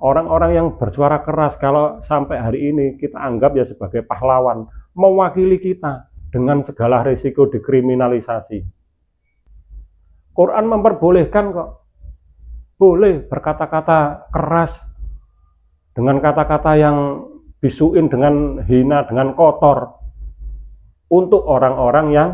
Orang-orang yang bersuara keras kalau sampai hari ini kita anggap ya sebagai pahlawan, mewakili kita dengan segala risiko dikriminalisasi. Quran memperbolehkan kok, boleh berkata-kata keras dengan kata-kata yang bisuin, dengan hina, dengan kotor untuk orang-orang yang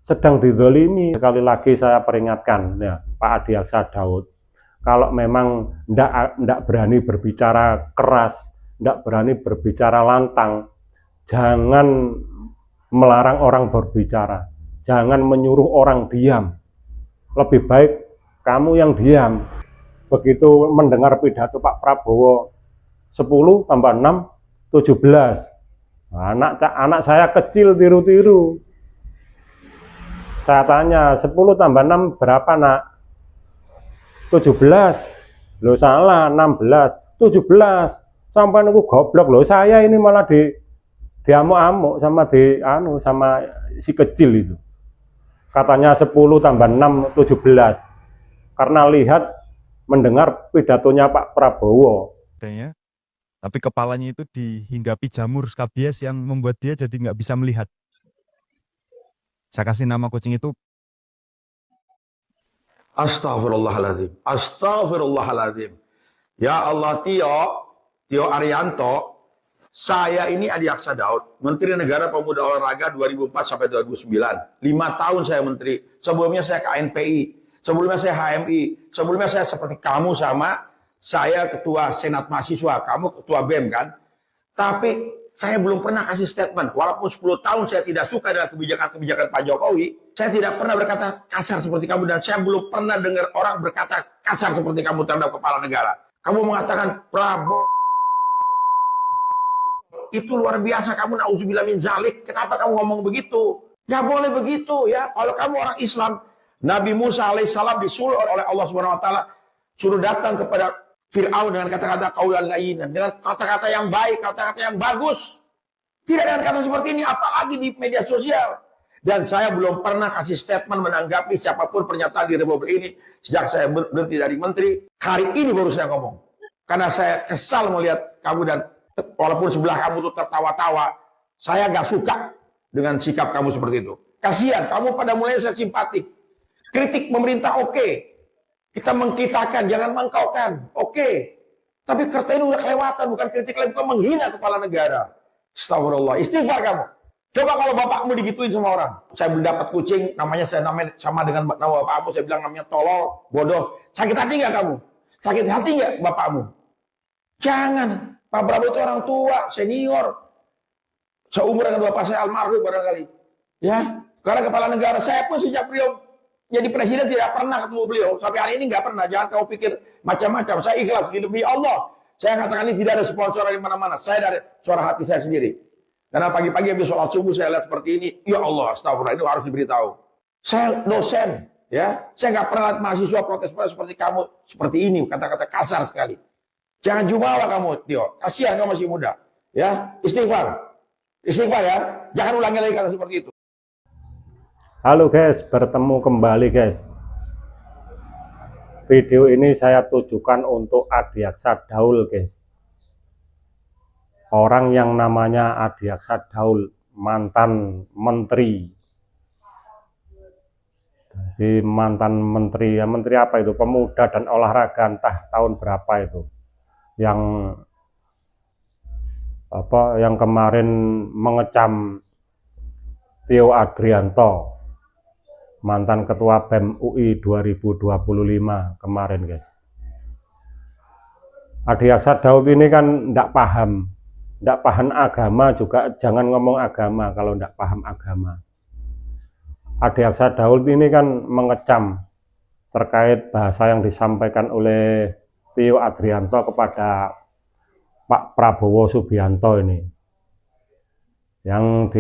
sedang dizalimi. Sekali lagi saya peringatkan ya Pak Adiaksa Daud, kalau memang ndak berani berbicara keras, ndak berani berbicara lantang, jangan melarang orang berbicara, jangan menyuruh orang diam. Lebih baik kamu yang diam. Begitu mendengar pidato Pak Prabowo 10 tambah 6, 17. Anak saya kecil tiru-tiru. Saya tanya, 10 tambah 6 berapa nak? 17. Loh salah, 16. 17. Sampai nunggu goblok loh. Saya ini malah diamuk-amuk sama si kecil itu. Katanya 10 tambah 6, 17. Karena lihat mendengar pidatonya Pak Prabowo. Tapi kepalanya itu dihinggapi jamur skabies yang membuat dia jadi nggak bisa melihat. Saya kasih nama kucing itu Astagfirullahaladzim. Astagfirullahaladzim. Ya Allah, Tio Arianto, saya ini Adiaksa Daud, Menteri Negara Pemuda Olahraga 2004 sampai 2009. 5 tahun saya menteri. Sebelumnya saya KNPI, sebelumnya saya HMI, sebelumnya saya seperti kamu sama, saya ketua Senat Mahasiswa, kamu ketua BEM kan. Tapi saya belum pernah kasih statement, walaupun 10 tahun saya tidak suka dengan kebijakan-kebijakan Pak Jokowi, saya tidak pernah berkata kasar seperti kamu, dan saya belum pernah dengar orang berkata kasar seperti kamu terhadap kepala negara. Kamu mengatakan Prabowo itu luar biasa, kamu na'udzubillah min zalik, kenapa kamu ngomong begitu? Gak boleh begitu ya. Kalau kamu orang Islam, Nabi Musa alaihissalam disuruh oleh Allah Subhanahu wa taala suruh datang kepada Fir'aun dengan kata-kata qaulan layyinan, dengan kata-kata yang baik, kata-kata yang bagus. Tidak dengan kata seperti ini, apalagi di media sosial. Dan saya belum pernah kasih statement menanggapi siapapun pernyataan di Republik ini sejak saya berhenti dari menteri. Hari ini baru saya ngomong. Karena saya kesal melihat kamu, dan walaupun sebelah kamu itu tertawa-tawa, saya gak suka dengan sikap kamu seperti itu. Kasihan, kamu pada mulanya saya simpatik. Kritik pemerintah oke. Kita mengkitakan, jangan mengkaukan. Oke. Tapi kerta ini udah kelewatan, bukan kritik lagi, bukan menghina kepala negara. Astagfirullah. Istighfar kamu. Coba kalau bapakmu digituin sama orang. Saya mendapat kucing, namanya sama dengan nama bapakmu, saya bilang namanya tolol, bodoh. Sakit hati nggak kamu? Sakit hati nggak bapakmu? Jangan. Pak Prabowo itu orang tua, senior. Seumur dengan bapak saya almarhum barangkali. Ya, karena kepala negara, saya pun sejak beliau jadi presiden tidak pernah ketemu beliau. Sampai hari ini nggak pernah. Jangan kau pikir macam-macam. Saya ikhlas demi Allah. Saya katakan ini tidak ada sponsor di mana-mana. Saya dari suara hati saya sendiri. Karena pagi-pagi habis sholat subuh saya lihat seperti ini. Ya Allah, astagfirullah, itu harus diberitahu. Saya dosen, ya. Saya nggak pernah lihat mahasiswa protes-protes seperti kamu seperti ini. Kata-kata kasar sekali. Jangan jumawa kamu, Tio. Kasihan kamu masih muda. Ya, istighfar. Istighfar ya. Jangan ulangi lagi kata seperti itu. Halo guys, bertemu kembali guys. Video ini saya tujukan untuk Adiaksa Daud guys. Orang yang namanya Adiaksa Daud, mantan menteri. Jadi mantan menteri, ya menteri apa itu? Pemuda dan olahraga, entah tahun berapa itu. Yang kemarin mengecam Tio Adrianto, mantan ketua BEM UI 2025 kemarin guys. Adiaksa Daud ini kan tidak paham agama juga, jangan ngomong agama kalau tidak paham agama. Adiaksa Daud ini kan mengecam terkait bahasa yang disampaikan oleh Tio Adrianto kepada Pak Prabowo Subianto ini. Yang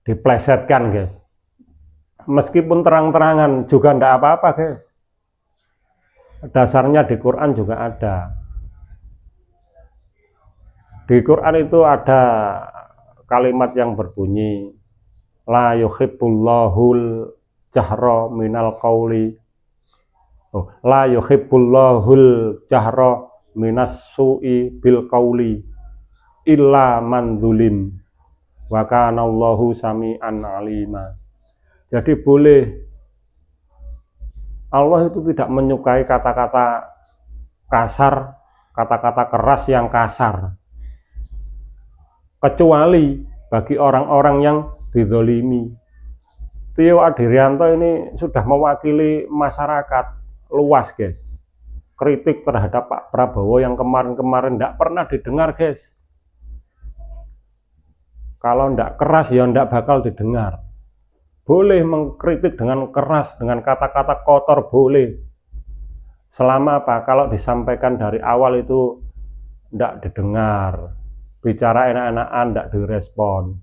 diplesetkan guys. Meskipun terang-terangan juga tidak apa-apa guys. Dasarnya di Quran juga ada. Di Quran itu ada kalimat yang berbunyi la yuhibbullahul jahra minal qauli La yuhibbullahul jahra minas su'i bil qauli illa man zulim wa kana Allahu sami'an alima. Jadi boleh, Allah itu tidak menyukai kata-kata kasar, kata-kata keras yang kasar, kecuali bagi orang-orang yang dizolimi. Tio Adirianto ini sudah mewakili masyarakat luas, guys. Kritik terhadap Pak Prabowo yang kemarin-kemarin tidak pernah didengar, guys. Kalau tidak keras ya tidak bakal didengar. Boleh mengkritik dengan keras, dengan kata-kata kotor boleh. Selama apa? Kalau disampaikan dari awal itu tidak didengar. Bicara enak-enakan tidak direspon.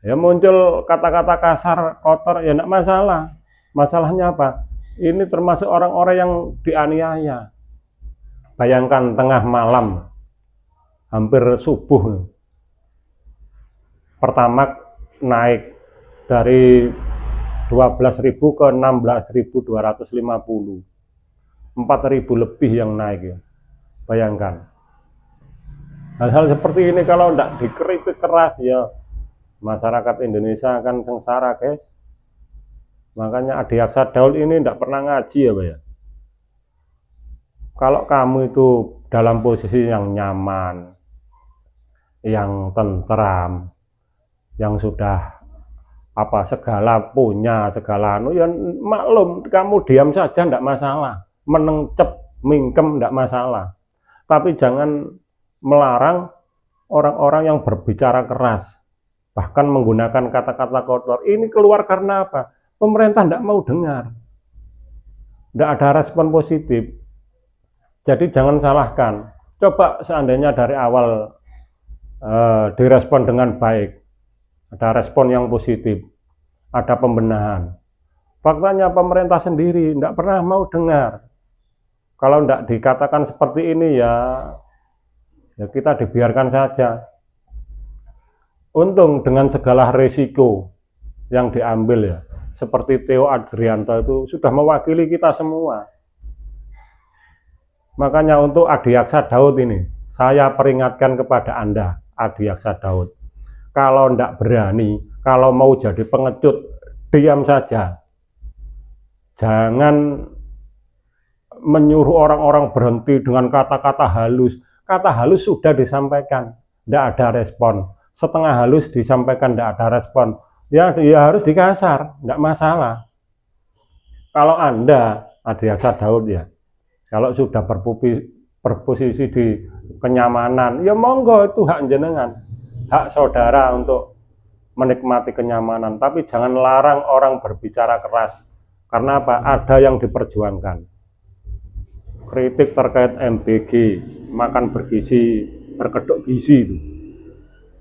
Ya muncul kata-kata kasar, kotor, ya tidak masalah. Masalahnya apa? Ini termasuk orang-orang yang dianiaya. Bayangkan tengah malam, hampir subuh, Pertamax naik dari 12.000 ke 16.250. 4.000 lebih yang naik ya. Bayangkan. Hal-hal seperti ini kalau tidak dikritik keras ya, masyarakat Indonesia akan sengsara, guys. Makanya Adiaksa Daud ini tidak pernah ngaji ya, Pak ya. Kalau kamu itu dalam posisi yang nyaman, yang tentram, yang sudah segala punya, segala ya maklum, kamu diam saja tidak masalah, menengcep, mingkem tidak masalah. Tapi jangan melarang orang-orang yang berbicara keras, bahkan menggunakan kata-kata kotor. Ini keluar karena apa? Pemerintah tidak mau dengar, tidak ada respon positif. Jadi jangan salahkan. Coba seandainya dari awal direspon dengan baik, ada respon yang positif, ada pembenahan. Faktanya pemerintah sendiri tidak pernah mau dengar. Kalau tidak dikatakan seperti ini ya kita dibiarkan saja. Untung dengan segala risiko yang diambil ya, seperti Theo Adrianto itu sudah mewakili kita semua. Makanya untuk Adiaksa Daud ini, saya peringatkan kepada Anda, Adiaksa Daud. Kalau tidak berani, kalau mau jadi pengecut, diam saja. Jangan menyuruh orang-orang berhenti dengan kata-kata halus. Kata halus sudah disampaikan, tidak ada respon. Setengah halus disampaikan, tidak ada respon. Ya harus dikasar, tidak masalah. Kalau Anda, Adiaksa Daud ya, kalau sudah berposisi di kenyamanan, ya monggo, itu hak jenengan, hak saudara untuk menikmati kenyamanan. Tapi jangan larang orang berbicara keras. Karena apa? Ada yang diperjuangkan. Kritik terkait MBG, makan bergizi, berkedok gizi itu.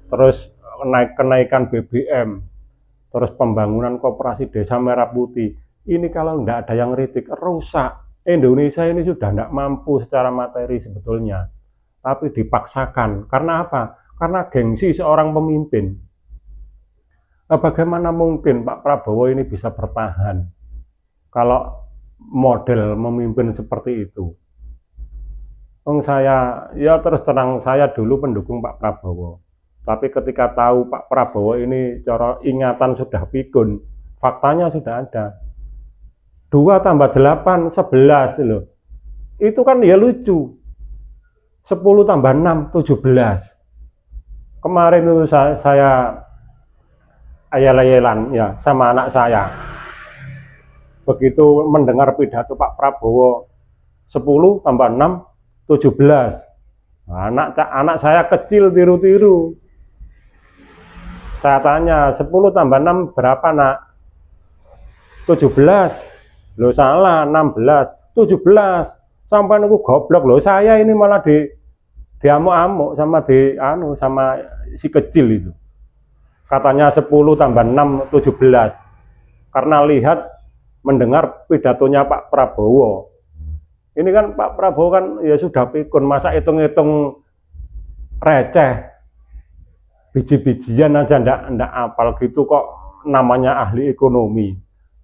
Terus kenaikan BBM, terus pembangunan koperasi desa Merah Putih. Ini kalau tidak ada yang kritik, rusak. Indonesia ini sudah tidak mampu secara materi sebetulnya, tapi dipaksakan. Karena apa? Karena gengsi seorang pemimpin. Nah, bagaimana mungkin Pak Prabowo ini bisa bertahan kalau model memimpin seperti itu? Saya, ya terus terang, saya dulu pendukung Pak Prabowo. Tapi ketika tahu Pak Prabowo ini cara ingatan sudah pikun, faktanya sudah ada. 2 tambah 8, 11 loh. Itu kan ya lucu. 10 tambah 6, 17. Kemarin itu saya ayel-ayelan ya sama anak saya. Begitu mendengar pidato Pak Prabowo 10 tambah 6, 17. Anak saya kecil tiru-tiru. Saya tanya, 10 tambah 6 berapa nak? 17. Loh salah, 16. 17. Sampai nunggu goblok loh. Saya ini malah diamuk-amuk sama sama si kecil itu. Katanya 10 tambah 6, 17. Karena lihat mendengar pidatonya Pak Prabowo. Ini kan Pak Prabowo kan ya sudah pikun, masa hitung-hitung receh. Biji-bijian aja ndak apal gitu kok namanya ahli ekonomi.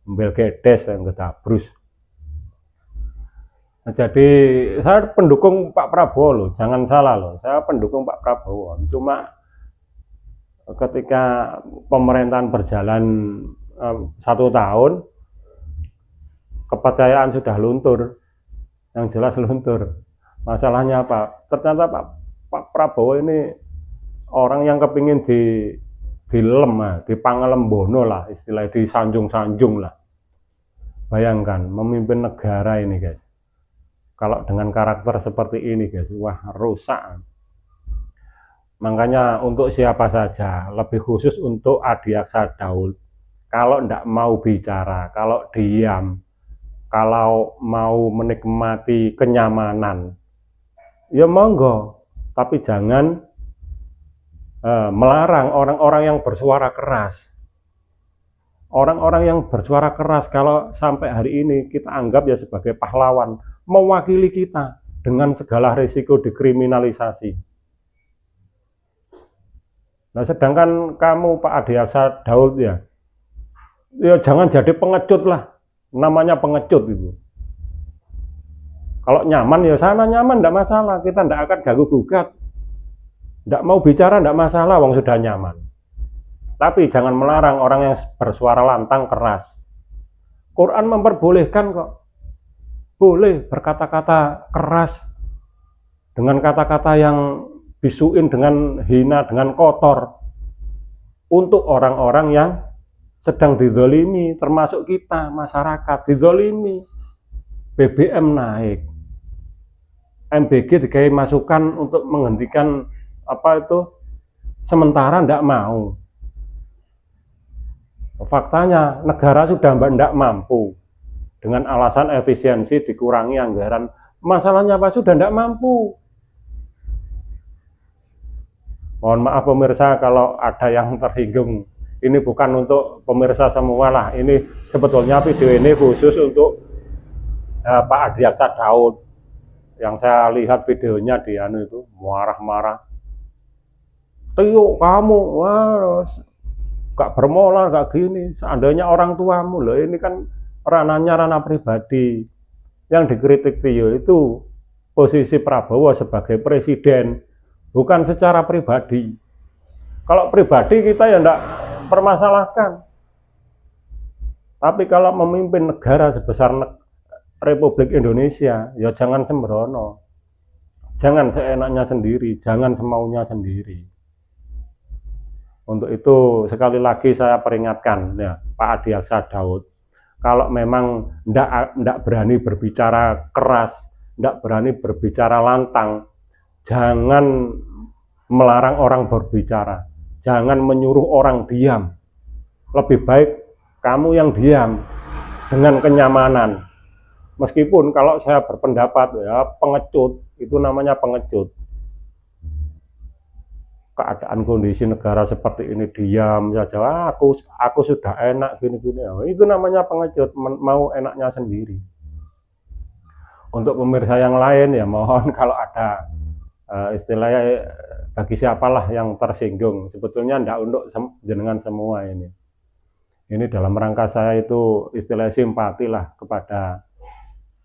Mbel gedes yang kedabrus. Nah, jadi saya pendukung Pak Prabowo loh, jangan salah loh. Saya pendukung Pak Prabowo. Cuma ketika pemerintahan berjalan 1 tahun, kepercayaan sudah luntur, yang jelas luntur. Masalahnya apa? Ternyata Pak Prabowo ini orang yang kepingin dilem, dipangelembono lah, istilahnya disanjung-sanjung lah. Bayangkan memimpin negara ini guys. Kalau dengan karakter seperti ini guys, wah rusak. Makanya untuk siapa saja, lebih khusus untuk Adiaksa Daud, kalau tidak mau bicara, kalau diam, kalau mau menikmati kenyamanan, ya monggo, tapi jangan melarang orang-orang yang bersuara keras. Orang-orang yang bersuara keras kalau sampai hari ini kita anggap ya sebagai pahlawan, mewakili kita dengan segala risiko dikriminalisasi. Nah, sedangkan kamu Pak Adiaksa Daud ya jangan jadi pengecut lah, namanya pengecut itu. Kalau nyaman ya sana nyaman, tidak masalah, kita tidak akan ganggu gugat. Tidak mau bicara tidak masalah, wong sudah nyaman. Tapi jangan melarang orang yang bersuara lantang keras. Quran memperbolehkan kok. Boleh berkata-kata keras dengan kata-kata yang bisuin, dengan hina, dengan kotor untuk orang-orang yang sedang dizolimi, termasuk kita masyarakat dizolimi. BBM naik, MBG dikai masukan untuk menghentikan apa itu, sementara tidak mau. Faktanya negara sudah tidak mampu, dengan alasan efisiensi dikurangi anggaran. Masalahnya apa? Sudah tidak mampu. Mohon maaf pemirsa kalau ada yang tersinggung. Ini bukan untuk pemirsa semua lah. Ini sebetulnya video ini khusus untuk Pak Adiaksa Daud. Yang saya lihat videonya di itu marah-marah. Tio kamu, wah, gak bermoral, gak gini. Seandainya orang tuamu loh, ini kan ranahnya ranah pribadi. Yang dikritik Tio itu posisi Prabowo sebagai presiden, bukan secara pribadi. Kalau pribadi kita ya enggak permasalahkan. Tapi kalau memimpin negara sebesar Republik Indonesia, ya jangan sembrono. Jangan seenaknya sendiri, jangan semaunya sendiri. Untuk itu sekali lagi saya peringatkan ya Pak Adiaksa Daud, kalau memang tidak berani berbicara keras, tidak berani berbicara lantang, jangan melarang orang berbicara, jangan menyuruh orang diam. Lebih baik kamu yang diam dengan kenyamanan. Meskipun kalau saya berpendapat ya pengecut, itu namanya pengecut. Keadaan kondisi negara seperti ini diam saja, aku sudah enak gini-gini, itu namanya pengecut, mau enaknya sendiri. Untuk pemirsa yang lain ya mohon kalau ada istilahnya bagi siapalah yang tersinggung, sebetulnya tidak untuk jenengan semua ini. Ini dalam rangka saya itu istilahnya simpati lah kepada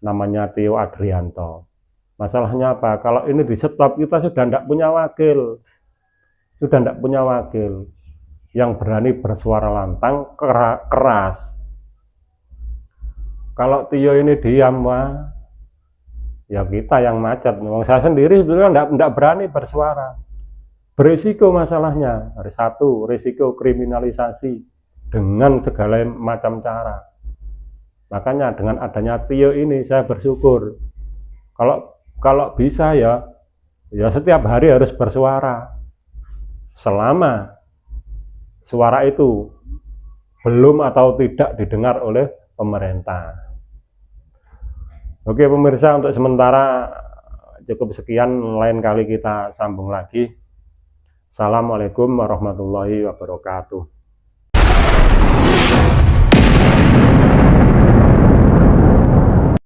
namanya Tio Adrianto. Masalahnya apa? Kalau ini di stop kita sudah tidak punya wakil. Sudah tidak punya wakil yang berani bersuara lantang keras. Kalau Tio ini diam, wah, ya kita yang macet. Saya sendiri sebenarnya tidak berani bersuara. Berisiko masalahnya. Satu, risiko kriminalisasi dengan segala macam cara. Makanya dengan adanya Tio ini saya bersyukur. Kalau bisa ya setiap hari harus bersuara. Selama suara itu belum atau tidak didengar oleh pemerintah. Oke pemirsa, untuk sementara cukup sekian, lain kali kita sambung lagi. Assalamualaikum warahmatullahi wabarakatuh.